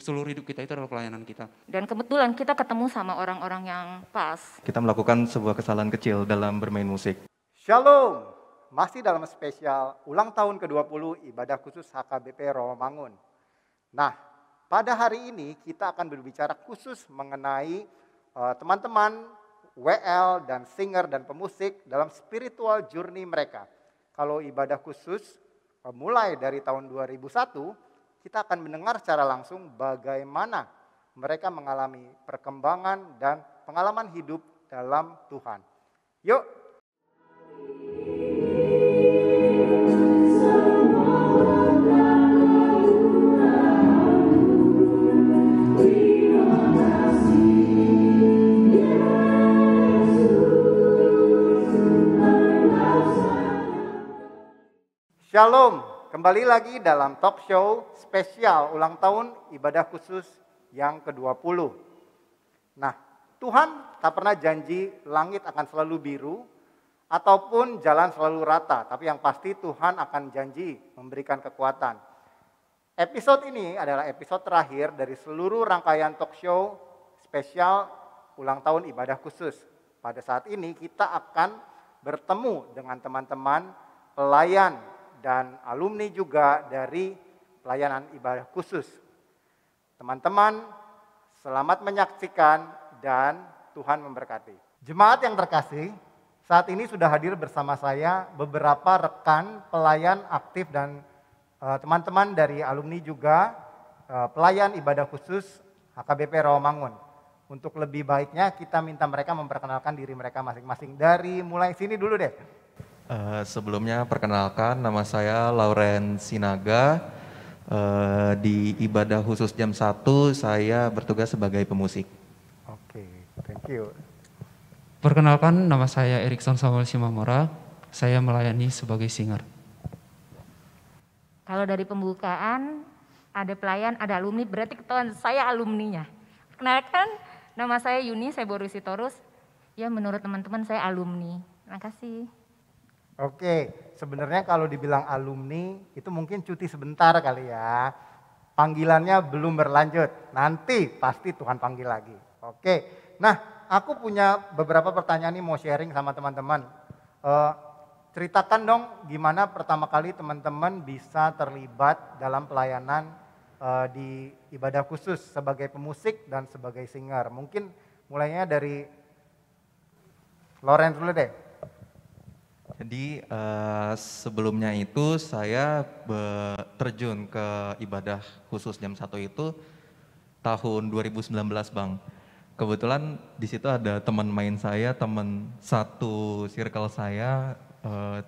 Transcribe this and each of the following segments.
seluruh hidup kita itu adalah pelayanan kita. Dan kebetulan kita ketemu sama orang-orang yang pas. Kita melakukan sebuah kesalahan kecil dalam bermain musik. Shalom, masih dalam spesial ulang tahun ke-20 ibadah khusus HKBP Rawamangun. Nah, pada hari ini kita akan berbicara khusus mengenai teman-teman WL dan singer dan pemusik dalam spiritual journey mereka. Kalau ibadah khusus mulai dari tahun 2001, kita akan mendengar secara langsung bagaimana mereka mengalami perkembangan dan pengalaman hidup dalam Tuhan. Yuk. Shalom, kembali lagi dalam talk show spesial ulang tahun ibadah khusus yang ke-20. Nah, Tuhan tak pernah janji langit akan selalu biru ataupun jalan selalu rata, tapi yang pasti Tuhan akan janji memberikan kekuatan. Episode ini adalah episode terakhir dari seluruh rangkaian talk show spesial ulang tahun ibadah khusus. Pada saat ini kita akan bertemu dengan teman-teman pelayan dan alumni juga dari pelayanan ibadah khusus. Teman-teman, selamat menyaksikan dan Tuhan memberkati. Jemaat yang terkasih, saat ini sudah hadir bersama saya beberapa rekan pelayan aktif dan teman-teman dari alumni juga pelayan ibadah khusus HKBP Rawamangun. Untuk lebih baiknya kita minta mereka memperkenalkan diri mereka masing-masing. Dari mulai sini dulu deh. Sebelumnya perkenalkan, nama saya Lauren Sinaga. Di ibadah khusus jam 1 saya bertugas sebagai pemusik. Oke, thank you. Perkenalkan, nama saya Erikson Samuel Simamora, saya melayani sebagai singer. Kalau dari pembukaan, ada pelayan, ada alumni, berarti ketahuan saya alumninya. Perkenalkan, nama saya Yuni, saya Boris Sitorus. Ya, menurut teman-teman saya alumni. Terima kasih. Oke, sebenarnya kalau dibilang alumni itu mungkin cuti sebentar kali ya. Panggilannya belum berlanjut, nanti pasti Tuhan panggil lagi. Oke, nah aku punya beberapa pertanyaan nih mau sharing sama teman-teman. Ceritakan dong gimana pertama kali teman-teman bisa terlibat dalam pelayanan di ibadah khusus sebagai pemusik dan sebagai singer. Mungkin mulainya dari Loren dulu deh. Jadi sebelumnya itu saya terjun ke ibadah khusus jam 1 itu tahun 2019 Bang. Kebetulan di situ ada teman main saya, teman satu circle saya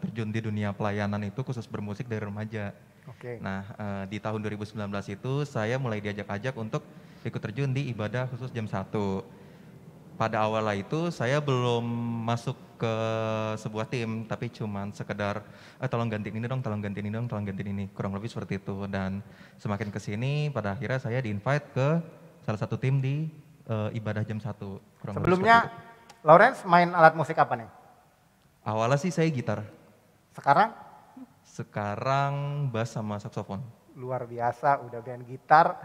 terjun di dunia pelayanan itu khusus bermusik dari remaja. Oke. Nah di tahun 2019 itu saya mulai diajak-ajak untuk ikut terjun di ibadah khusus jam 1. Pada awalnya itu saya belum masuk ke sebuah tim, tapi cuman sekedar tolong gantiin ini dong, tolong gantiin ini dong, tolong gantiin ini. Kurang lebih seperti itu. Dan semakin kesini pada akhirnya saya di-invite ke salah satu tim di ibadah jam 1. Sebelumnya Lawrence main alat musik apa nih? Awalnya sih saya gitar. Sekarang? Sekarang bass sama saksofon. Luar biasa, udah main gitar,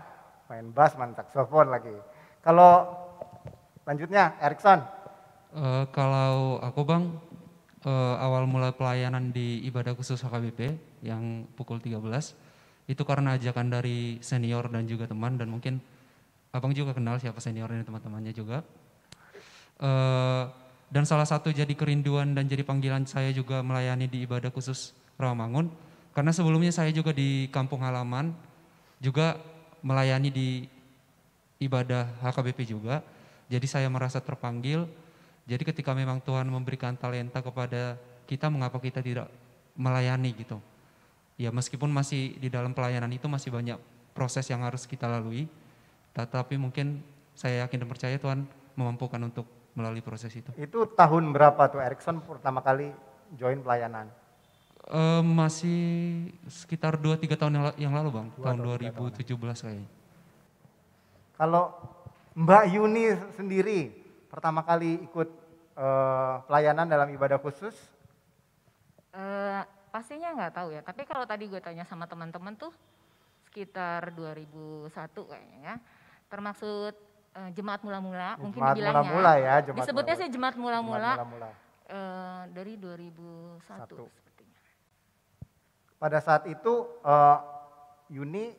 main bass, main saksofon lagi. Kalau lanjutnya, Erikson. Kalau aku Bang, awal mula pelayanan di ibadah khusus HKBP yang pukul 13, itu karena ajakan dari senior dan juga teman, dan mungkin Abang juga kenal siapa senior dan teman-temannya juga. Dan salah satu jadi kerinduan dan jadi panggilan saya juga melayani di ibadah khusus Rawamangun, karena sebelumnya saya juga di kampung halaman, juga melayani di ibadah HKBP juga. Jadi saya merasa terpanggil, jadi ketika memang Tuhan memberikan talenta kepada kita, mengapa kita tidak melayani gitu. Ya meskipun masih di dalam pelayanan itu masih banyak proses yang harus kita lalui, tetapi mungkin saya yakin dan percaya Tuhan memampukan untuk melalui proses itu. Itu tahun berapa tuh Erikson pertama kali join pelayanan? Masih sekitar 2-3 tahun yang lalu Bang, tahun 2017 kayaknya. Kalau Mbak Yuni sendiri pertama kali ikut pelayanan dalam ibadah khusus? Pastinya nggak tahu ya, tapi kalau tadi gue tanya sama teman-teman tuh sekitar 2001 kayaknya ya. Termaksud jemaat mula-mula, mungkin Jemaat dibilangnya. mula-mula ya, jemaat Disebutnya mula-mula. sih jemaat mula-mula Jemaat mula-mula. dari 2001 Satu. sepertinya. Pada saat itu Yuni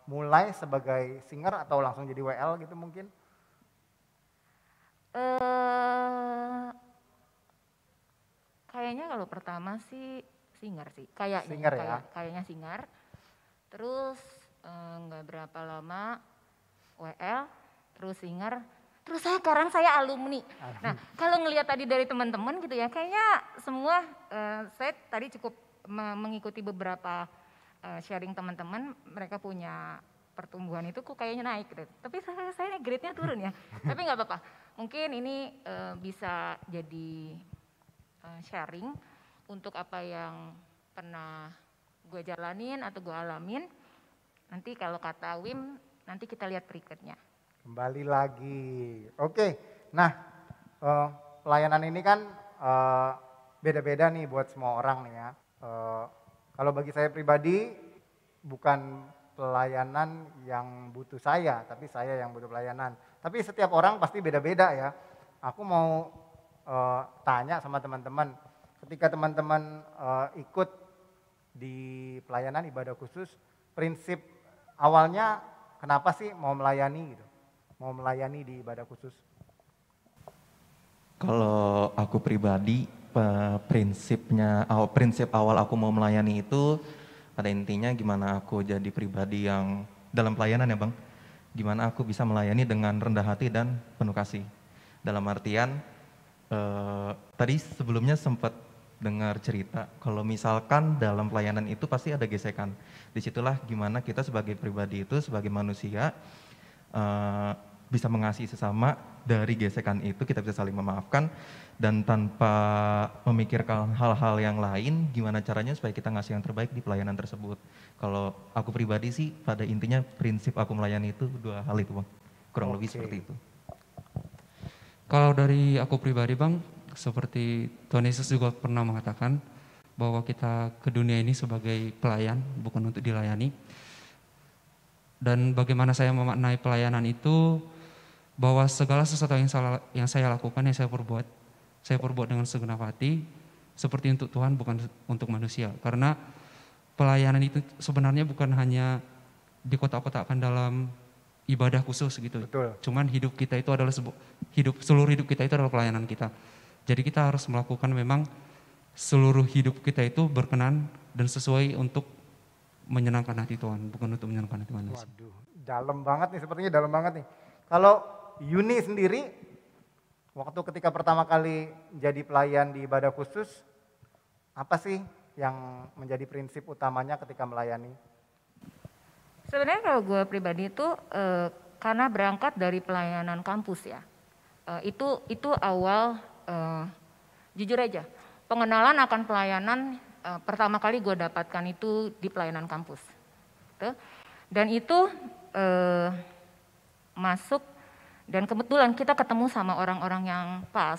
mulai sebagai singer atau langsung jadi WL gitu mungkin? Kayaknya kalau pertama sih singer sih, kayaknya Singer ya? kayaknya singer. Terus nggak berapa lama WL, terus singer, terus sekarang saya alumni. Nah kalau ngelihat tadi dari teman-teman gitu ya, kayaknya semua saya tadi cukup mengikuti beberapa sharing teman-teman, mereka punya pertumbuhan itu kok kayaknya naik gitu. Tapi saya grade-nya turun ya. Tapi nggak apa-apa. Mungkin ini bisa jadi sharing untuk apa yang pernah gue jalanin atau gue alamin. Nanti kalau kata Wim, nanti kita lihat berikutnya. Kembali lagi. Oke, nah pelayanan ini kan beda-beda nih buat semua orang nih ya. Kalau bagi saya pribadi bukan pelayanan yang butuh saya, tapi saya yang butuh pelayanan. Tapi setiap orang pasti beda-beda ya. Aku mau tanya sama teman-teman, ketika teman-teman ikut di pelayanan ibadah khusus, prinsip awalnya kenapa sih mau melayani gitu? Mau melayani di ibadah khusus? Kalau aku pribadi, prinsip awal aku mau melayani itu pada intinya gimana aku jadi pribadi yang dalam pelayanan ya Bang, gimana aku bisa melayani dengan rendah hati dan penuh kasih. Dalam artian, tadi sebelumnya sempat dengar cerita, kalau misalkan dalam pelayanan itu pasti ada gesekan. Disitulah gimana kita sebagai pribadi itu, sebagai manusia, bisa mengasihi sesama. Dari gesekan itu kita bisa saling memaafkan, dan tanpa memikirkan hal-hal yang lain, gimana caranya supaya kita ngasih yang terbaik di pelayanan tersebut. Kalau aku pribadi sih, pada intinya prinsip aku melayani itu dua hal itu Bang, kurang lebih seperti itu. Kalau dari aku pribadi Bang, seperti Tuhan Yesus juga pernah mengatakan bahwa kita ke dunia ini sebagai pelayan, bukan untuk dilayani. Dan bagaimana saya memaknai pelayanan itu, bahwa segala sesuatu yang saya lakukan, yang saya perbuat dengan segenap hati, seperti untuk Tuhan, bukan untuk manusia. Karena pelayanan itu sebenarnya bukan hanya dikotak-kotakkan dalam ibadah khusus gitu. Betul. Cuman hidup kita itu adalah seluruh hidup kita itu adalah pelayanan kita. Jadi kita harus melakukan memang seluruh hidup kita itu berkenan dan sesuai untuk menyenangkan hati Tuhan, bukan untuk menyenangkan hati manusia. Waduh, dalam banget nih, sepertinya dalam banget nih. Kalau Yuni sendiri, waktu ketika pertama kali jadi pelayan di ibadah khusus, apa sih yang menjadi prinsip utamanya ketika melayani? Sebenarnya kalau gue pribadi itu karena berangkat dari pelayanan kampus ya, itu awal jujur aja pengenalan akan pelayanan pertama kali gue dapatkan itu di pelayanan kampus, dan itu masuk dan kebetulan kita ketemu sama orang-orang yang pas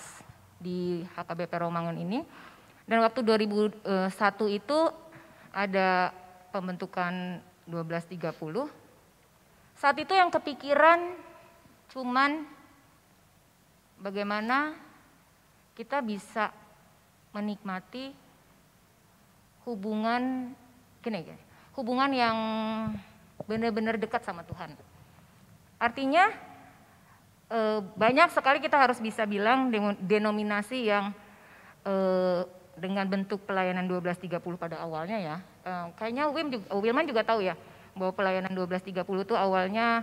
di HKBP Romangun ini, dan waktu 2001 itu ada pembentukan 1230. Saat itu yang kepikiran cuman bagaimana kita bisa menikmati hubungan hubungan yang benar-benar dekat sama Tuhan. Artinya banyak sekali kita harus bisa bilang denominasi yang dengan bentuk pelayanan 1230 pada awalnya ya. Kayaknya Wilman juga tahu ya bahwa pelayanan 1230 itu awalnya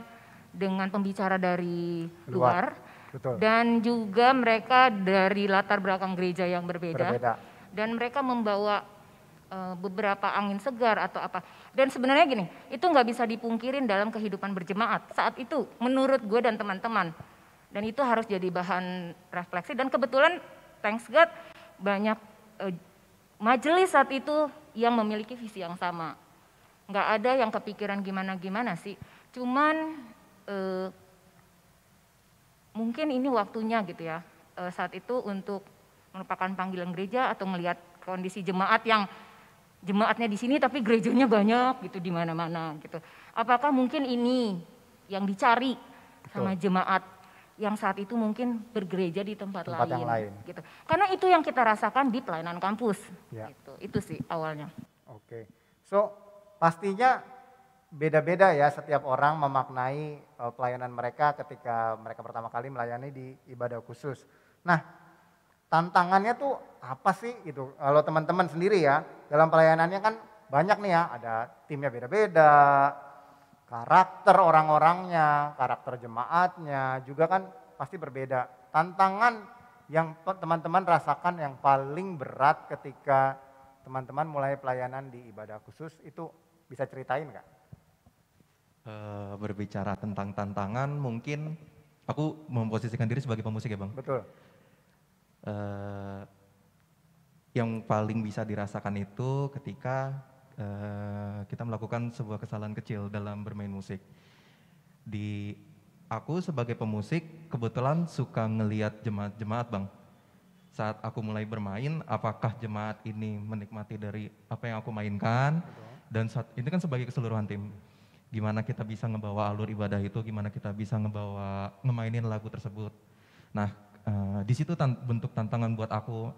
dengan pembicara dari luar. Betul. Dan juga mereka dari latar belakang gereja yang berbeda. Dan mereka membawa beberapa angin segar atau apa. Dan sebenarnya gini, itu nggak bisa dipungkirin dalam kehidupan berjemaat saat itu menurut gue dan teman-teman. Dan itu harus jadi bahan refleksi, dan kebetulan thanks God banyak majelis saat itu yang memiliki visi yang sama. Nggak ada yang kepikiran gimana-gimana sih, cuman mungkin ini waktunya gitu ya saat itu untuk merupakan panggilan gereja atau melihat kondisi jemaat yang jemaatnya di sini tapi gerejanya banyak gitu di mana-mana gitu. Apakah mungkin ini yang dicari sama jemaat yang saat itu mungkin bergereja di tempat yang lain gitu. Karena itu yang kita rasakan di pelayanan kampus gitu. Itu sih awalnya. Oke. So, pastinya beda-beda ya setiap orang memaknai pelayanan mereka ketika mereka pertama kali melayani di ibadah khusus. Nah, tantangannya tuh apa sih itu? Kalau teman-teman sendiri ya, dalam pelayanannya kan banyak nih ya, ada timnya beda-beda, karakter orang-orangnya, karakter jemaatnya juga kan pasti berbeda. Tantangan yang teman-teman rasakan yang paling berat ketika teman-teman mulai pelayanan di ibadah khusus itu bisa ceritain nggak? Berbicara tentang tantangan, mungkin aku memposisikan diri sebagai pemusik ya Bang. Betul. Yang paling bisa dirasakan itu ketika kita melakukan sebuah kesalahan kecil dalam bermain musik. Aku sebagai pemusik kebetulan suka ngelihat jemaat-jemaat Bang. Saat aku mulai bermain, apakah jemaat ini menikmati dari apa yang aku mainkan? Dan saat ini kan sebagai keseluruhan tim. Gimana kita bisa ngebawa alur ibadah itu, gimana kita bisa ngemainin lagu tersebut. Nah, di situ bentuk tantangan buat aku,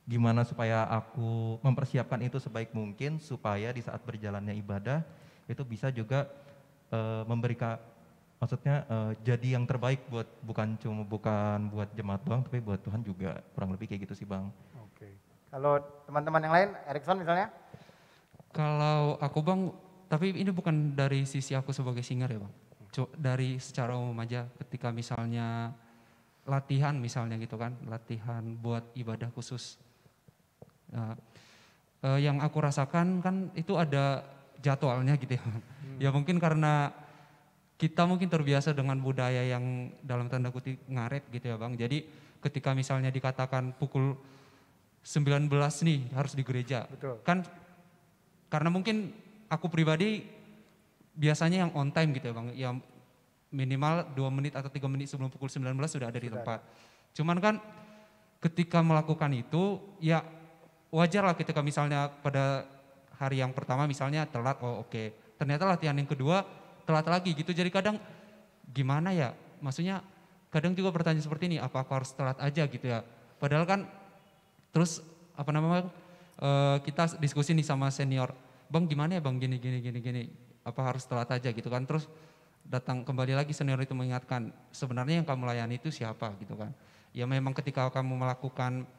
gimana supaya aku mempersiapkan itu sebaik mungkin supaya di saat berjalannya ibadah itu bisa juga memberikan, maksudnya jadi yang terbaik bukan buat jemaat doang tapi buat Tuhan juga, kurang lebih kayak gitu sih Bang. Oke. Kalau teman-teman yang lain, Erikson misalnya? Kalau aku Bang, tapi ini bukan dari sisi aku sebagai singer ya Bang. Dari secara umum aja ketika misalnya latihan misalnya gitu kan, latihan buat ibadah khusus. Yang aku rasakan kan itu ada jadwalnya gitu ya. Ya mungkin karena kita mungkin terbiasa dengan budaya yang dalam tanda kutip ngaret gitu ya Bang. Jadi ketika misalnya dikatakan pukul 19 nih harus di gereja. Betul. Kan karena mungkin aku pribadi biasanya yang on time gitu ya Bang. Ya minimal 2 menit atau 3 menit sebelum pukul 19 sudah ada di tempat. Cuman kan ketika melakukan itu ya wajar lah ketika misalnya pada hari yang pertama misalnya telat, oh oke. Ternyata latihan yang kedua telat lagi gitu. Jadi kadang gimana ya, maksudnya kadang juga pertanyaan seperti ini, apa aku harus telat aja gitu ya. Padahal kan terus kita diskusi nih sama senior, Bang gimana ya Bang gini, apa harus telat aja gitu kan. Terus datang kembali lagi senior itu mengingatkan, sebenarnya yang kamu layani itu siapa gitu kan. Ya memang ketika kamu melakukan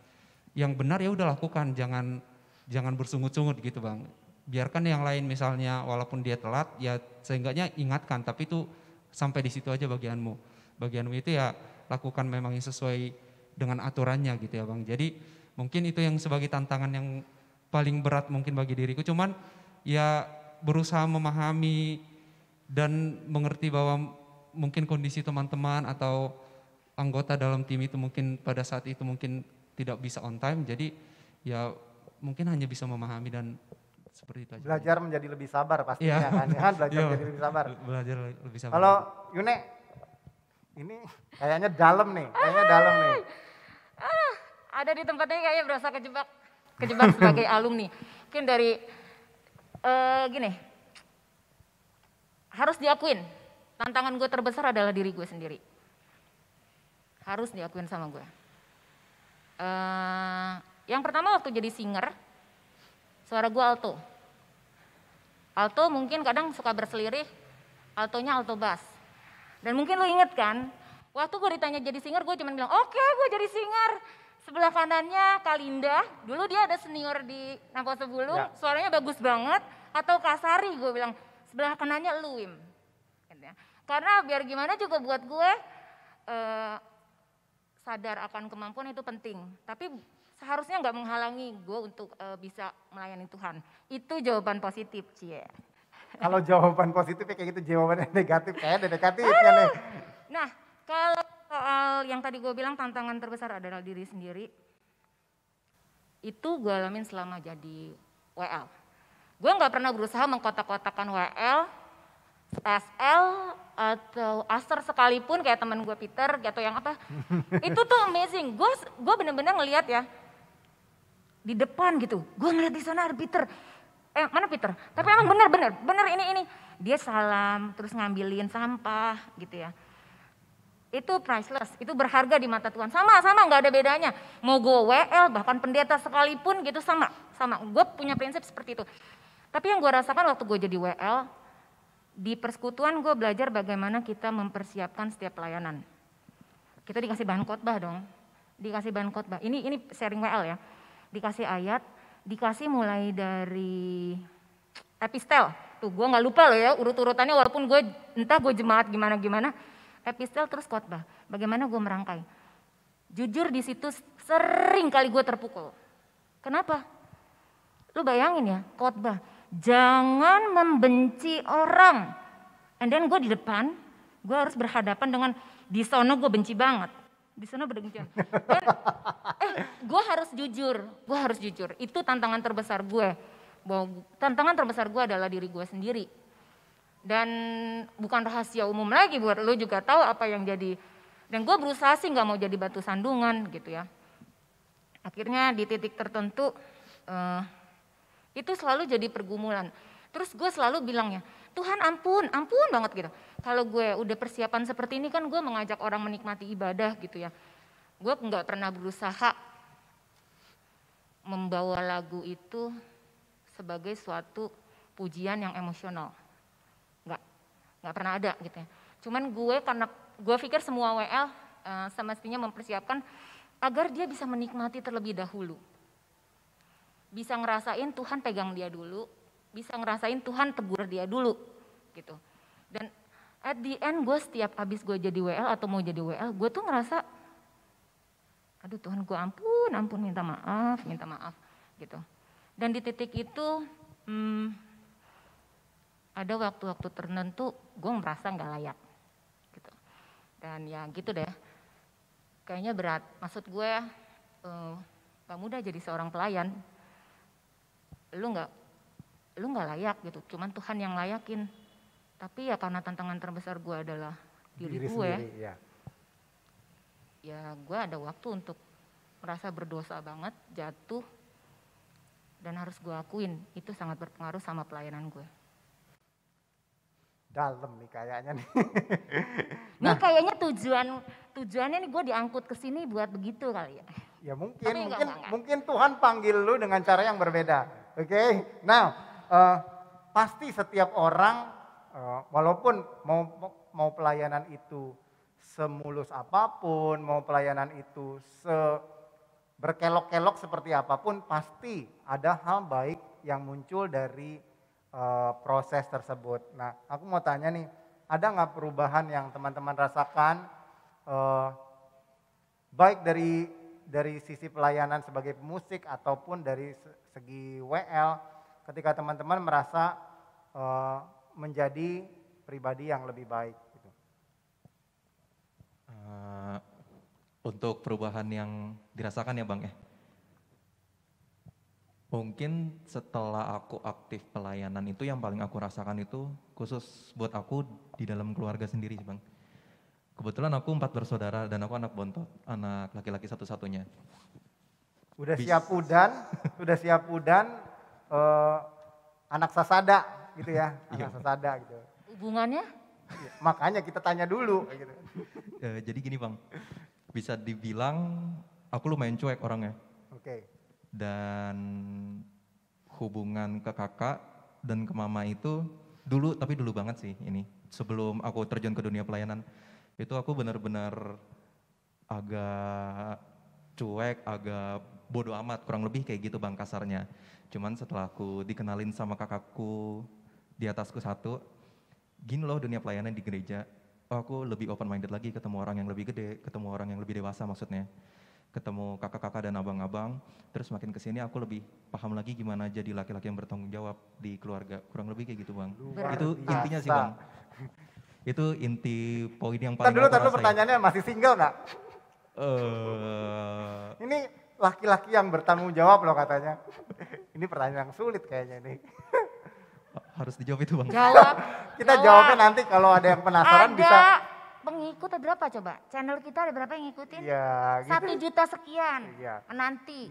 yang benar ya udah lakukan, jangan bersungut-sungut gitu Bang. Biarkan yang lain misalnya walaupun dia telat ya seenggaknya ingatkan, tapi itu sampai di situ aja bagianmu. Bagianmu itu ya lakukan memang yang sesuai dengan aturannya gitu ya Bang. Jadi mungkin itu yang sebagai tantangan yang paling berat mungkin bagi diriku, cuman ya berusaha memahami dan mengerti bahwa mungkin kondisi teman-teman atau anggota dalam tim itu mungkin pada saat itu mungkin tidak bisa on time, jadi ya mungkin hanya bisa memahami dan seperti itu aja. Belajar menjadi lebih sabar pastinya kan, belajar menjadi lebih sabar. Belajar lebih sabar. Kalau Yune, ini kayaknya dalam nih. Ada di tempatnya kayaknya berasa kejebak sebagai alumni. Mungkin dari gini, harus diakuin, tantangan gue terbesar adalah diri gue sendiri. Harus diakuin sama gue. Yang pertama waktu jadi singer, suara gue alto. Alto mungkin kadang suka berselirih, altonya alto bass. Dan mungkin lo inget kan, waktu gue ditanya jadi singer gue cuma bilang, oke, gue jadi singer. Sebelah kanannya Kalinda, dulu dia ada senior di Nampo Sebulung, suaranya bagus banget. Atau Kasari gue bilang, sebelah kanannya Luim. Karena biar gimana juga buat gue, sadar akan kemampuan itu penting. Tapi seharusnya nggak menghalangi gue untuk bisa melayani Tuhan. Itu jawaban positif, Cie. Kalau jawaban positif kayak gitu, jawaban negatif kayaknya ada negatifnya nih. Nah, kalau soal yang tadi gue bilang tantangan terbesar adalah diri sendiri, itu gue alamin selama jadi WL. Gue nggak pernah berusaha mengkotak-kotakan WL, SL, atau Aster sekalipun kayak teman gue Peter atau yang apa. Itu tuh amazing. Gue bener-bener ngeliat ya, di depan gitu. Gue ngeliat di sana ada Peter. Mana Peter? Tapi emang bener ini. Dia salam, terus ngambilin sampah gitu ya. Itu priceless, itu berharga di mata Tuhan. Sama nggak ada bedanya. Mau gue WL, bahkan pendeta sekalipun gitu sama. Gue punya prinsip seperti itu. Tapi yang gue rasakan waktu gue jadi WL, di persekutuan gue belajar bagaimana kita mempersiapkan setiap pelayanan. Kita dikasih bahan khotbah dong. Dikasih bahan khotbah. Ini sharing WL ya. Dikasih ayat, dikasih mulai dari epistel. Tuh gue gak lupa loh ya urut-urutannya walaupun gue entah gue jemaat gimana. Epistel terus khotbah. Bagaimana gue merangkai. Jujur di situ sering kali gue terpukul. Kenapa? Lu bayangin ya khotbah. Jangan membenci orang. And then gue di depan, gue harus berhadapan dengan di sono gue benci banget. Di sana berbenci. Gue harus jujur. Itu tantangan terbesar gue. Tantangan terbesar gue adalah diri gue sendiri. Dan bukan rahasia umum lagi buat lo juga tahu apa yang jadi. Dan gue berusaha sih gak mau jadi batu sandungan gitu ya. Akhirnya di titik tertentu itu selalu jadi pergumulan. Terus gue selalu bilangnya, Tuhan ampun banget gitu. Kalau gue udah persiapan seperti ini kan gue mengajak orang menikmati ibadah gitu ya. Gue gak pernah berusaha membawa lagu itu sebagai suatu pujian yang emosional. Nggak pernah ada gitu ya. Cuman gue karena gue pikir semua WL semestinya mempersiapkan agar dia bisa menikmati terlebih dahulu. Bisa ngerasain Tuhan pegang dia dulu, bisa ngerasain Tuhan tegur dia dulu gitu. Dan at the end gue setiap habis gue jadi WL atau mau jadi WL, gue tuh ngerasa aduh Tuhan gue ampun minta maaf gitu. Dan di titik itu ada waktu-waktu tertentu gue merasa gak layak gitu. Dan ya gitu deh, kayaknya berat. Maksud gue gak mudah jadi seorang pelayan. Lu gak layak gitu, cuman Tuhan yang layakin. Tapi ya karena tantangan terbesar gue adalah diri gue sendiri, ya gue ada waktu untuk merasa berdosa banget, jatuh. Dan harus gue akuin, itu sangat berpengaruh sama pelayanan gue. Dalam nih kayaknya nih. Ini kayaknya tujuannya nih gue diangkut ke sini buat begitu kali ya. Ya mungkin Tuhan panggil lu dengan cara yang berbeda. Oke. Nah, pasti setiap orang walaupun mau pelayanan itu semulus apapun, mau pelayanan itu berkelok-kelok seperti apapun, pasti ada hal baik yang muncul dari proses tersebut. Nah, aku mau tanya nih, ada nggak perubahan yang teman-teman rasakan baik dari sisi pelayanan sebagai pemusik ataupun dari segi WL ketika teman-teman merasa menjadi pribadi yang lebih baik? Gitu. Untuk perubahan yang dirasakan ya Bang ya. Mungkin setelah aku aktif pelayanan itu yang paling aku rasakan itu khusus buat aku di dalam keluarga sendiri sih Bang. Kebetulan aku 4 bersaudara dan aku anak bontot, anak laki-laki satu-satunya. Udah siap udan, anak sasada gitu ya, anak sasada gitu. Hubungannya? Ya, makanya kita tanya dulu. Gitu. Jadi gini Bang, bisa dibilang aku lumayan cuek orangnya. Oke. Dan hubungan ke kakak dan ke mama itu dulu banget sih ini. Sebelum aku terjun ke dunia pelayanan, itu aku benar-benar agak cuek, agak bodoh amat, kurang lebih kayak gitu Bang kasarnya. Cuman setelah aku dikenalin sama kakakku di atasku satu, gini loh dunia pelayanan di gereja, aku lebih open minded lagi, ketemu orang yang lebih gede, ketemu orang yang lebih dewasa maksudnya. Ketemu kakak-kakak dan abang-abang, terus makin kesini aku lebih paham lagi gimana jadi laki-laki yang bertanggung jawab di keluarga, kurang lebih kayak gitu Bang. Itu intinya sih Bang. Itu inti poin yang paling aku rasain. Tadi dulu pertanyaannya masih single nggak? Ini laki-laki yang bertanggung jawab loh katanya. Ini pertanyaan yang sulit kayaknya nih. Harus dijawab itu Bang. Jawab. Kita jawabnya nanti kalau ada yang penasaran bisa. Ada ngikut ada berapa coba? Channel kita ada berapa yang ngikutin? Iya, gitu. 1 juta sekian. Iya. Menanti.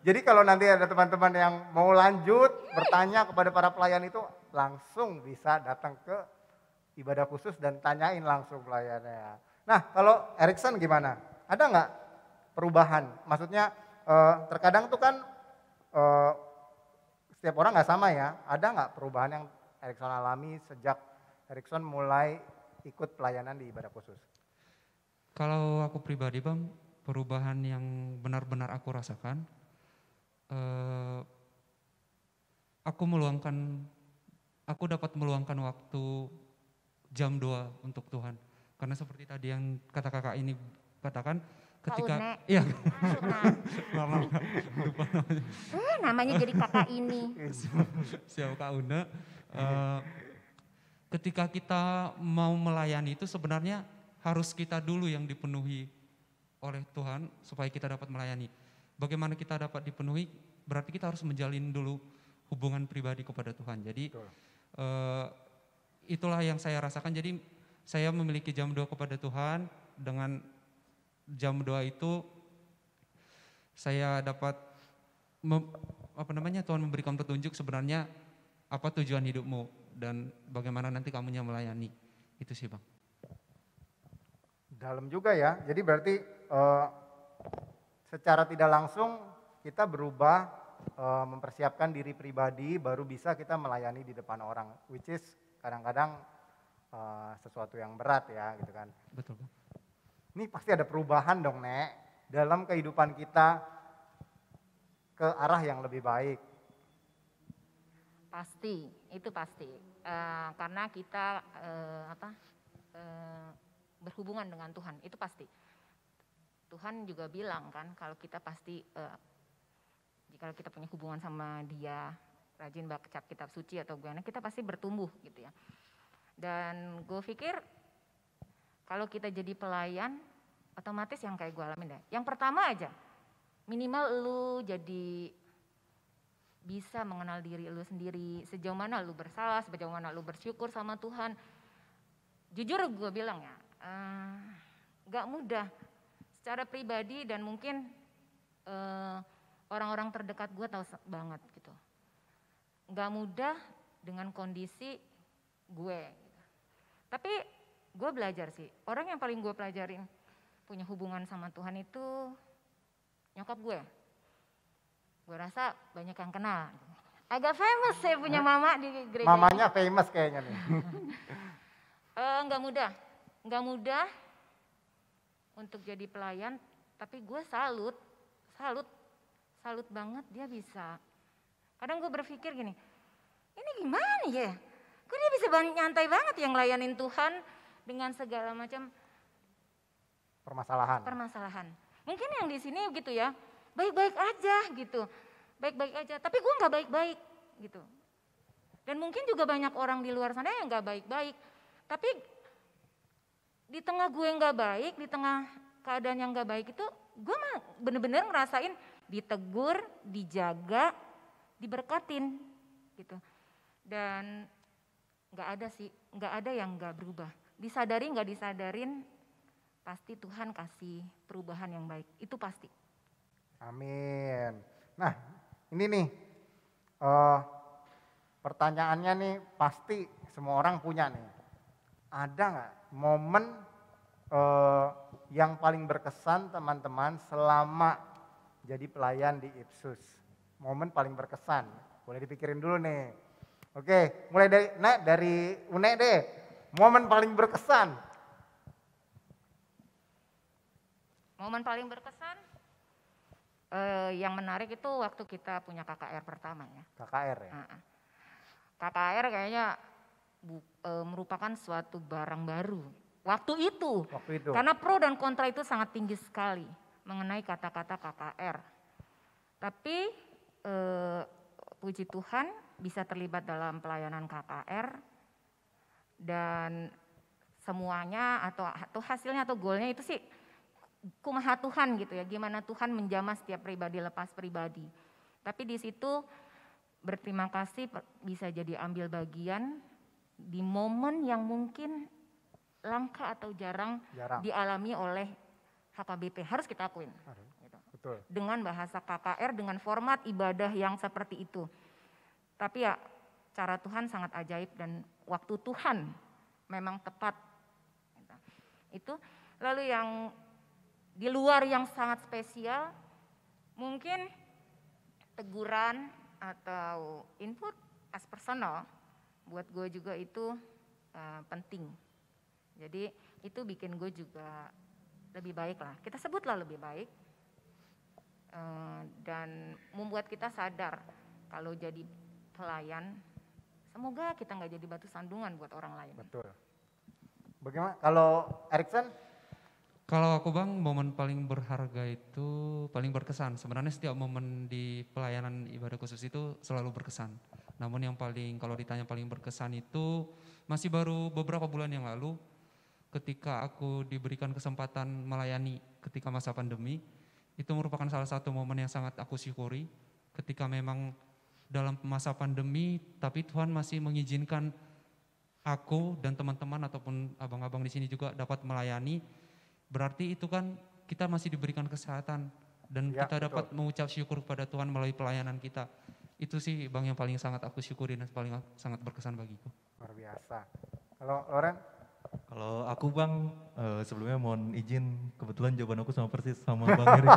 Jadi kalau nanti ada teman-teman yang mau lanjut bertanya kepada para pelayan itu langsung bisa datang ke ibadah khusus dan tanyain langsung pelayannya. Nah kalau Erikson gimana? Ada nggak perubahan? Maksudnya terkadang tuh kan setiap orang nggak sama ya. Ada nggak perubahan yang Erikson alami sejak Erikson mulai ikut pelayanan di ibadah khusus? Kalau aku pribadi Bang, perubahan yang benar-benar aku rasakan, aku dapat meluangkan waktu jam 2 untuk Tuhan. Karena seperti tadi yang kata kakak ini katakan, ketika iya mama lupa namanya. Namanya jadi kakak ini. Siapa Kak Una? Ketika kita mau melayani itu sebenarnya harus kita dulu yang dipenuhi oleh Tuhan supaya kita dapat melayani. Bagaimana kita dapat dipenuhi? Berarti kita harus menjalin dulu hubungan pribadi kepada Tuhan. Jadi itulah yang saya rasakan. Jadi saya memiliki jam 2 kepada Tuhan. Dengan jam 2 itu saya dapat Tuhan memberikan petunjuk sebenarnya apa tujuan hidupmu dan bagaimana nanti kamunya melayani. Itu sih Bang. Dalam juga ya, jadi berarti secara tidak langsung kita berubah mempersiapkan diri pribadi baru bisa kita melayani di depan orang. Which is kadang-kadang sesuatu yang berat ya gitu kan. Betul Bang. Ini pasti ada perubahan dong Nek, dalam kehidupan kita ke arah yang lebih baik. Pasti, itu pasti. Karena kita berhubungan dengan Tuhan, itu pasti. Tuhan juga bilang kan kalau kita pasti, jika kita punya hubungan sama Dia, rajin baca kitab suci atau gimana, kita pasti bertumbuh gitu ya. Dan gue pikir kalau kita jadi pelayan, otomatis yang kayak gue alamin deh. Yang pertama aja, minimal lu jadi bisa mengenal diri lu sendiri, sejauh mana lu bersalah, sejauh mana lu bersyukur sama Tuhan. Jujur gue bilang ya, gak mudah secara pribadi dan mungkin orang-orang terdekat gue tahu banget gitu. Gak mudah dengan kondisi gue. Tapi gue belajar sih, orang yang paling gue pelajarin punya hubungan sama Tuhan itu nyokap gue. Gue rasa banyak yang kenal. Agak famous saya punya mama di gereja. Mamanya famous kayaknya nih. Nggak mudah untuk jadi pelayan. Tapi gue salut banget dia bisa. Kadang gue berpikir gini, ini gimana ya? Kok dia bisa nyantai banget yang layanin Tuhan dengan segala macam permasalahan. Mungkin yang di sini gitu ya, baik-baik aja gitu, baik-baik aja. Tapi gue nggak baik-baik gitu. Dan mungkin juga banyak orang di luar sana yang nggak baik-baik. Tapi di tengah gue nggak baik, di tengah keadaan yang nggak baik itu, gue mah bener-bener ngerasain ditegur, dijaga, diberkatin gitu. Dan nggak ada yang nggak berubah. Disadari nggak disadarin, pasti Tuhan kasih perubahan yang baik, itu pasti. Amin. Nah ini nih pertanyaannya nih pasti semua orang punya nih. Ada nggak momen yang paling berkesan teman-teman selama jadi pelayan di Ipsus? Momen paling berkesan, boleh dipikirin dulu nih. Oke, mulai dari Une deh, momen paling berkesan. Momen paling berkesan, yang menarik itu waktu kita punya KKR pertama ya. KKR ya? KKR kayaknya merupakan suatu barang baru. Waktu itu. Karena pro dan kontra itu sangat tinggi sekali mengenai kata-kata KKR. Tapi puji Tuhan bisa terlibat dalam pelayanan KKR dan semuanya atau hasilnya atau goalnya itu sih kumaha Tuhan gitu ya, gimana Tuhan menjamah setiap pribadi lepas pribadi. Tapi di situ berterima kasih bisa jadi ambil bagian di momen yang mungkin langka atau jarang Jarang. dialami oleh HKBP, harus kita akuin. Gitu. Betul. Dengan bahasa KKR, dengan format ibadah yang seperti itu. Tapi ya cara Tuhan sangat ajaib dan waktu Tuhan memang tepat. Gitu. Itu lalu yang di luar yang sangat spesial, mungkin teguran atau input as personal buat gue juga itu penting. Jadi itu bikin gue juga lebih baik lah. Kita sebutlah lebih baik dan membuat kita sadar kalau jadi pelayan, semoga kita nggak jadi batu sandungan buat orang lain. Betul. Bagaimana kalau Erikson? Kalau aku Bang, momen paling berharga itu paling berkesan. Sebenarnya setiap momen di pelayanan ibadah khusus itu selalu berkesan. Namun yang paling, kalau ditanya paling berkesan itu masih baru beberapa bulan yang lalu ketika aku diberikan kesempatan melayani ketika masa pandemi. Itu merupakan salah satu momen yang sangat aku syukuri ketika memang dalam masa pandemi tapi Tuhan masih mengizinkan aku dan teman-teman ataupun abang-abang di sini juga dapat melayani. Berarti itu kan kita masih diberikan kesehatan dan Ya, kita dapat betul. mengucap syukur kepada Tuhan melalui pelayanan kita. Itu sih Bang yang paling sangat aku syukuri dan paling sangat berkesan bagiku. Luar biasa. Kalau Loren? Kalau aku Bang, sebelumnya mohon izin, kebetulan jawaban aku sama persis sama Bang Heri.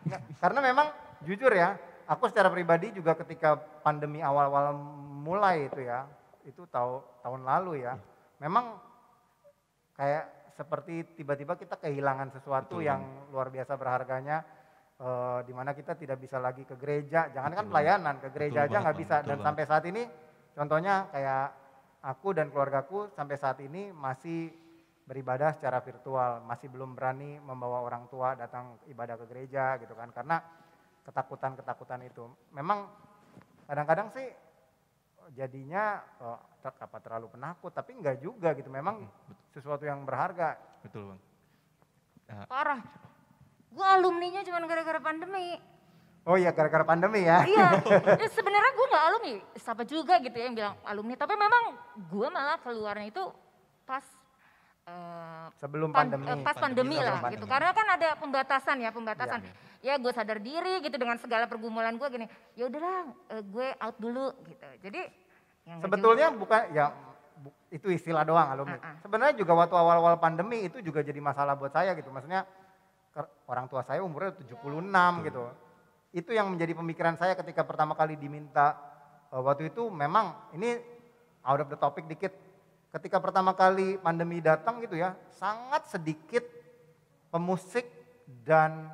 Nggak, karena memang jujur ya, aku secara pribadi juga ketika pandemi awal-awal mulai itu tahun lalu ya, memang kayak seperti tiba-tiba kita kehilangan sesuatu Betul, yang luar biasa berharganya, di mana kita tidak bisa lagi ke gereja, jangankan Betul, pelayanan, ke gereja Betul aja nggak banget, bisa. Bang. Dan Betul sampai saat ini, contohnya kayak aku dan keluargaku sampai saat ini masih beribadah secara virtual, masih belum berani membawa orang tua datang ibadah ke gereja gitu kan, karena ketakutan itu. Memang kadang-kadang sih jadinya apa terlalu penakut, tapi enggak juga gitu, memang sesuatu yang berharga. Betul Bang. Parah. Gue alumninya cuma gara-gara pandemi. Oh iya, gara-gara pandemi ya. Iya, sebenarnya gue nggak alumni, siapa juga gitu ya yang bilang alumni. Tapi memang gue malah keluarnya itu pas Sebelum pandemi. pas pandemi lah sebelum gitu. pandemi. Karena kan ada pembatasan. Iya. Ya gue sadar diri gitu dengan segala pergumulan gue gini. Ya udahlah, gue out dulu gitu. Jadi ya nggak Sebetulnya juga. bukan ya itu istilah doang alumni. Sebenarnya juga waktu awal-awal pandemi itu juga jadi masalah buat saya gitu. Maksudnya orang tua saya umurnya 76 gitu. Itu yang menjadi pemikiran saya ketika pertama kali diminta waktu itu. Memang ini out of the topic dikit. Ketika pertama kali pandemi datang gitu ya, sangat sedikit pemusik dan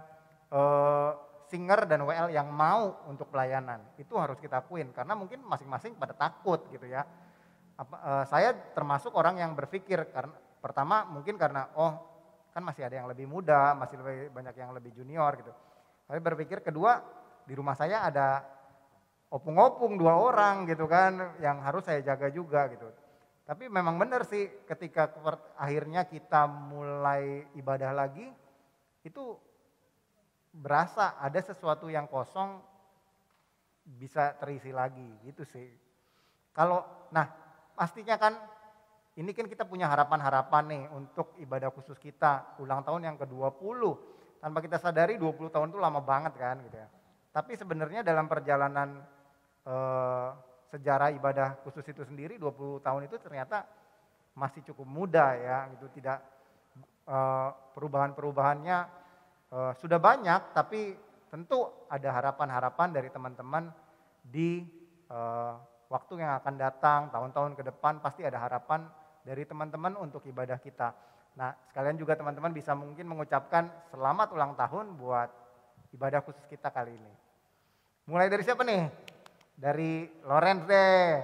singer dan WL yang mau untuk pelayanan. Itu harus kita akuin karena mungkin masing-masing pada takut gitu ya. Saya termasuk orang yang berpikir karena pertama mungkin karena kan masih ada yang lebih muda, masih lebih banyak yang lebih junior gitu. Saya berpikir kedua, di rumah saya ada opung-opung 2 orang gitu kan yang harus saya jaga juga gitu. Tapi memang benar sih ketika akhirnya kita mulai ibadah lagi, itu berasa ada sesuatu yang kosong bisa terisi lagi gitu sih. Nah pastinya kan ini kan kita punya harapan-harapan nih untuk ibadah khusus kita ulang tahun yang ke-20. Tanpa kita sadari 20 tahun itu lama banget kan gitu ya. Tapi sebenarnya dalam perjalanan sejarah ibadah khusus itu sendiri 20 tahun itu ternyata masih cukup muda ya gitu, tidak perubahan-perubahannya sudah banyak, tapi tentu ada harapan-harapan dari teman-teman di waktu yang akan datang, tahun-tahun ke depan pasti ada harapan dari teman-teman untuk ibadah kita. Nah sekalian juga teman-teman bisa mungkin mengucapkan selamat ulang tahun buat ibadah khusus kita kali ini. Mulai dari siapa nih? Dari Lorenz deh.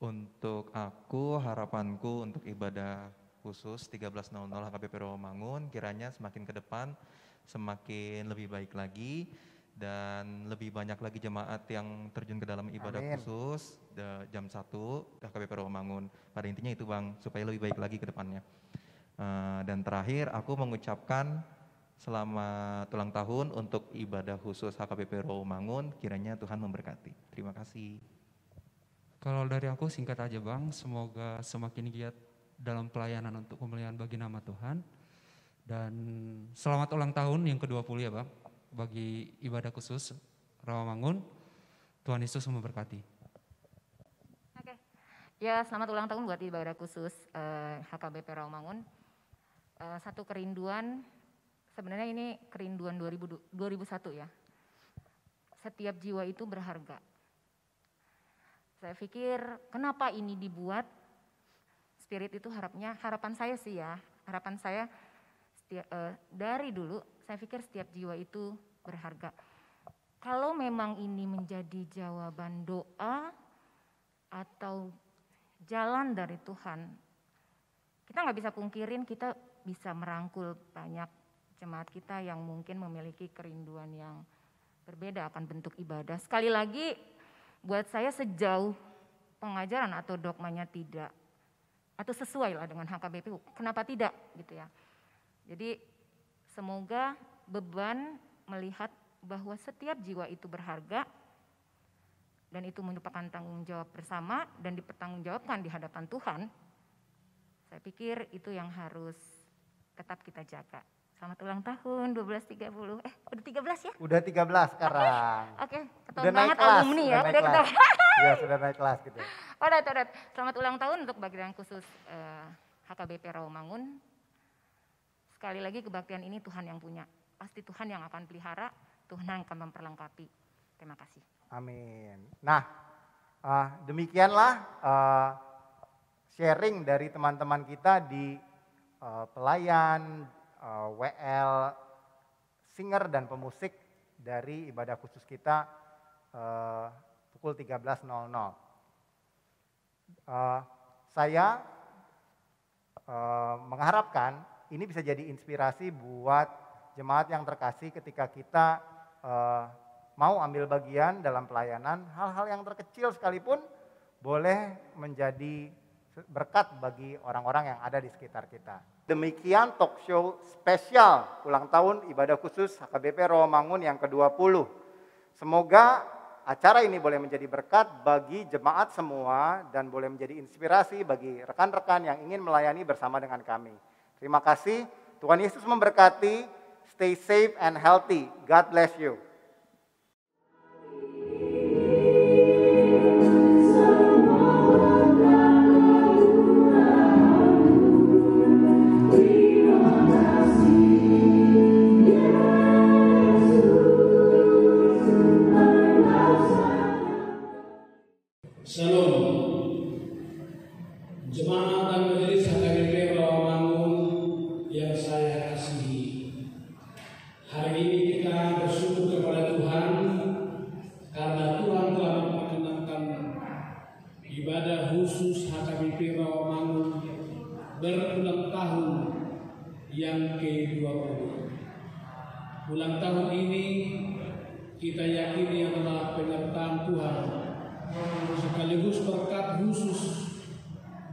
Untuk aku, harapanku untuk ibadah khusus 13.00 HKBP Rawamangun kiranya semakin ke depan semakin lebih baik lagi dan lebih banyak lagi jemaat yang terjun ke dalam ibadah Amin. khusus jam 1 HKBP Rawamangun. Pada intinya itu Bang, supaya lebih baik lagi ke depannya. Dan terakhir aku mengucapkan selamat ulang tahun untuk ibadah khusus HKBP Rawamangun, kiranya Tuhan memberkati. Terima kasih. Kalau dari aku singkat aja Bang, semoga semakin giat dalam pelayanan untuk kemuliaan bagi nama Tuhan. Dan selamat ulang tahun yang ke-20 ya Bang, bagi ibadah khusus Rawamangun. Tuhan Yesus memberkati. Oke. Ya, selamat ulang tahun buat ibadah khusus HKBP Rawamangun. Satu kerinduan, sebenarnya ini kerinduan 2001 ya. Setiap jiwa itu berharga. Saya pikir kenapa ini dibuat? Spirit itu harapan saya sih ya, harapan saya dari dulu saya pikir setiap jiwa itu berharga. Kalau memang ini menjadi jawaban doa atau jalan dari Tuhan, kita nggak bisa pungkirin kita bisa merangkul banyak jemaat kita yang mungkin memiliki kerinduan yang berbeda akan bentuk ibadah. Sekali lagi buat saya sejauh pengajaran atau dogmanya tidak, atau sesuai lah dengan HKBP, kenapa tidak gitu ya. Jadi semoga beban melihat bahwa setiap jiwa itu berharga dan itu merupakan tanggung jawab bersama dan dipertanggungjawabkan di hadapan Tuhan. Saya pikir itu yang harus tetap kita jaga. Selamat ulang tahun 1230. Udah 13 ya? Udah 13 sekarang. Oke, ketahuan banget alumni ya. Udah kita. Iya, sudah naik kelas gitu. Alright. Selamat ulang tahun untuk bagian khusus HKBP Rawamangun. Sekali lagi kebaktian ini Tuhan yang punya. Pasti Tuhan yang akan pelihara, Tuhan yang akan memperlengkapi. Terima kasih. Amin. Nah, demikianlah sharing dari teman-teman kita di pelayan, WL, singer dan pemusik dari ibadah khusus kita pukul 13.00. Saya mengharapkan ini bisa jadi inspirasi buat jemaat yang terkasih ketika kita mau ambil bagian dalam pelayanan, hal-hal yang terkecil sekalipun boleh menjadi berkat bagi orang-orang yang ada di sekitar kita. Demikian talk show spesial ulang tahun ibadah khusus HKBP Rawamangun yang ke-20. Semoga acara ini boleh menjadi berkat bagi jemaat semua dan boleh menjadi inspirasi bagi rekan-rekan yang ingin melayani bersama dengan kami. Terima kasih, Tuhan Yesus memberkati, stay safe and healthy, God bless you. Jemaat dan majelis HKBP Rawamangun yang saya kasihi, hari ini kita bersyukur kepada Tuhan karena Tuhan telah memperkenankan ibadah khusus HKBP Rawamangun berulang tahun yang ke-20. Ulang tahun ini kita yakini adalah penyertaan Tuhan sekaligus berkat khusus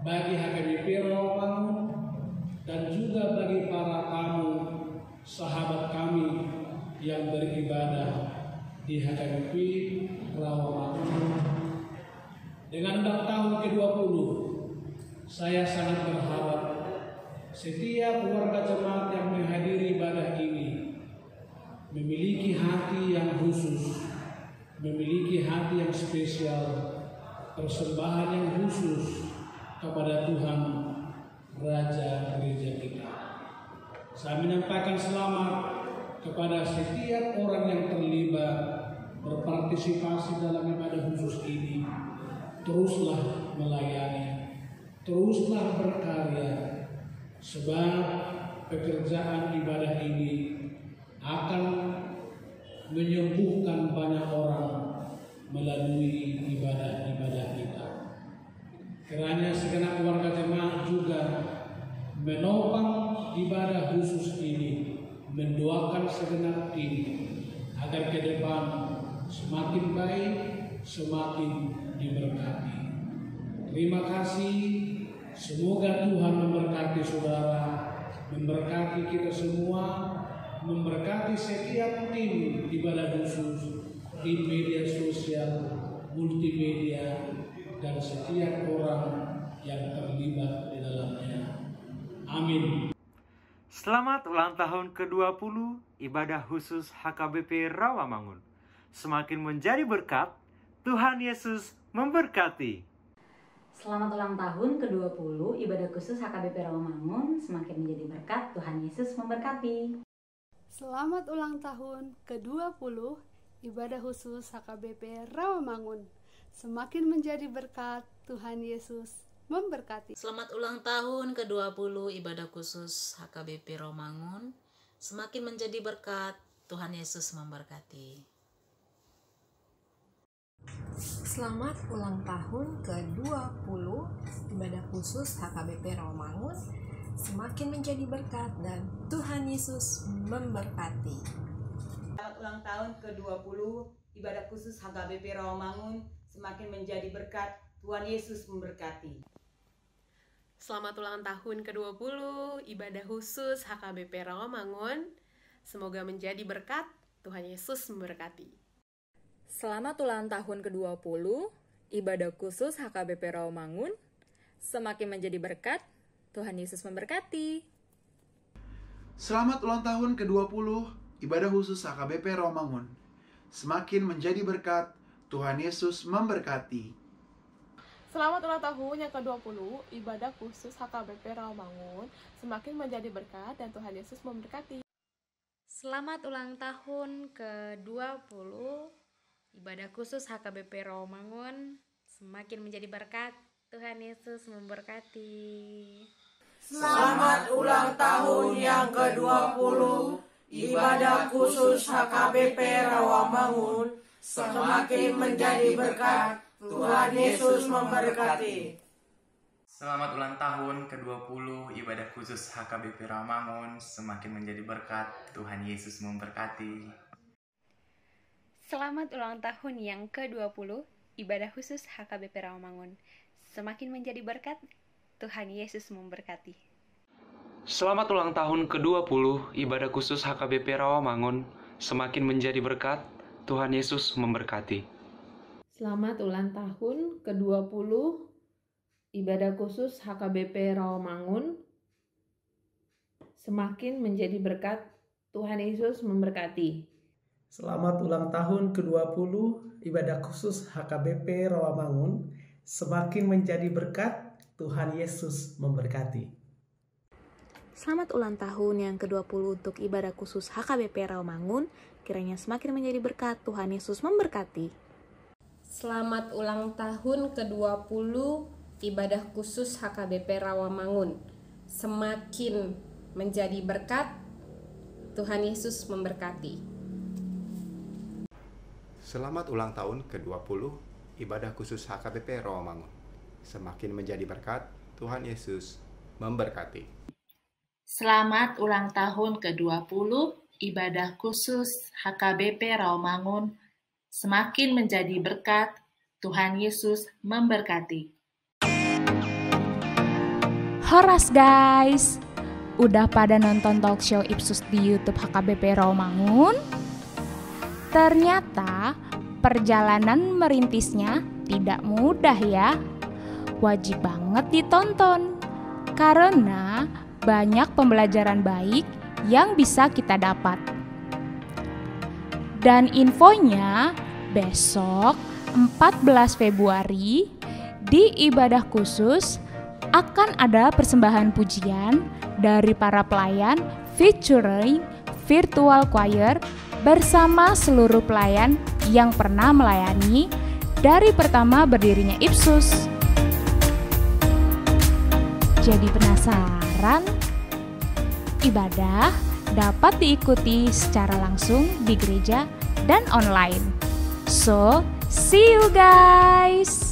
bagi HKBP Rawamangun dan juga bagi para tamu sahabat kami yang beribadah di HKBP Rawamangun. Dengan ulang tahun ke-20, saya sangat berharap setiap warga jemaat yang menghadiri ibadah ini memiliki hati yang khusus, memiliki hati yang spesial, persembahan yang khusus kepada Tuhan Raja Gereja kita. Saya menyampaikan selamat kepada setiap orang yang terlibat berpartisipasi dalam ibadah khusus ini. Teruslah melayani, teruslah berkarya, sebab pekerjaan ibadah ini akan menyembuhkan banyak orang melalui ibadah-ibadah kita. Kiranya segenap warga jemaat juga menopang ibadah khusus ini, mendoakan segenap ini agar ke depan semakin baik, semakin diberkati. Terima kasih, semoga Tuhan memberkati saudara, memberkati kita semua, memberkati setiap tim ibadah khusus, tim media sosial, multimedia, dan setiap orang yang terlibat di dalamnya. Amin. Selamat ulang tahun ke-20 ibadah khusus HKBP Rawamangun. Semakin menjadi berkat, Tuhan Yesus memberkati. Selamat ulang tahun ke-20 ibadah khusus HKBP Rawamangun. Semakin menjadi berkat, Tuhan Yesus memberkati. Selamat ulang tahun ke-20 ibadah khusus HKBP Rawamangun. Semakin menjadi berkat, Tuhan Yesus memberkati. Selamat ulang tahun ke-20 ibadah khusus HKBP Rawamangun. Semakin menjadi berkat, Tuhan Yesus memberkati. Selamat ulang tahun ke-20 ibadah khusus HKBP Rawamangun. Semakin menjadi berkat dan Tuhan Yesus memberkati. Selamat ulang tahun ke-20 ibadah khusus HKBP Rawamangun. Semakin menjadi berkat, Tuhan Yesus memberkati. Selamat ulang tahun ke-20 ibadah khusus HKBP Rawamangun. Semoga menjadi berkat, Tuhan Yesus memberkati. Selamat ulang tahun ke-20 ibadah khusus HKBP Rawamangun. Semakin menjadi berkat, Tuhan Yesus memberkati. Selamat ulang tahun ke-20 ibadah khusus HKBP Rawamangun. Semakin menjadi berkat, Tuhan Yesus memberkati. Selamat ulang tahun yang ke-20 ibadah khusus HKBP Rawamangun. Semakin menjadi berkat dan Tuhan Yesus memberkati. Selamat ulang tahun ke-20 ibadah khusus HKBP Rawamangun. Semakin menjadi berkat, Tuhan Yesus memberkati. Selamat ulang tahun yang ke-20 ibadah khusus HKBP Rawamangun. Semakin menjadi berkat, Tuhan Yesus memberkati. Selamat ulang tahun ke-20 ibadah khusus HKBP Rawamangun. Semakin menjadi berkat, Tuhan Yesus memberkati. Selamat ulang tahun yang ke-20 ibadah khusus HKBP Rawamangun. Semakin menjadi berkat, Tuhan Yesus memberkati. Selamat ulang tahun ke-20 ibadah khusus HKBP Rawamangun. Semakin menjadi berkat, Tuhan Yesus memberkati. Selamat ulang tahun ke-20 ibadah khusus HKBP Rawamangun. Semakin menjadi berkat, Tuhan Yesus memberkati. Selamat ulang tahun ke-20 ibadah khusus HKBP Rawamangun. Semakin menjadi berkat, Tuhan Yesus memberkati. Selamat ulang tahun yang ke-20 untuk ibadah khusus HKBP Rawamangun. Kiranya semakin menjadi berkat, Tuhan Yesus memberkati. Selamat ulang tahun ke-20 ibadah khusus HKBP Rawamangun. Semakin menjadi berkat, Tuhan Yesus memberkati. Selamat ulang tahun ke-20 ibadah khusus HKBP Rawamangun. Semakin menjadi berkat, Tuhan Yesus memberkati. Selamat ulang tahun ke-20 ibadah khusus HKBP Rawamangun. Semakin menjadi berkat, Tuhan Yesus memberkati. Horas guys, udah pada nonton talk show Ipsus di YouTube HKBP Rawamangun? Ternyata perjalanan merintisnya tidak mudah ya. Wajib banget ditonton karena banyak pembelajaran baik yang bisa kita dapat. Dan infonya besok 14 Februari di ibadah khusus akan ada persembahan pujian dari para pelayan featuring virtual choir bersama seluruh pelayan yang pernah melayani dari pertama berdirinya Ipsus. Jadi penasaran? Ibadah dapat diikuti secara langsung di gereja dan online. So, see you guys!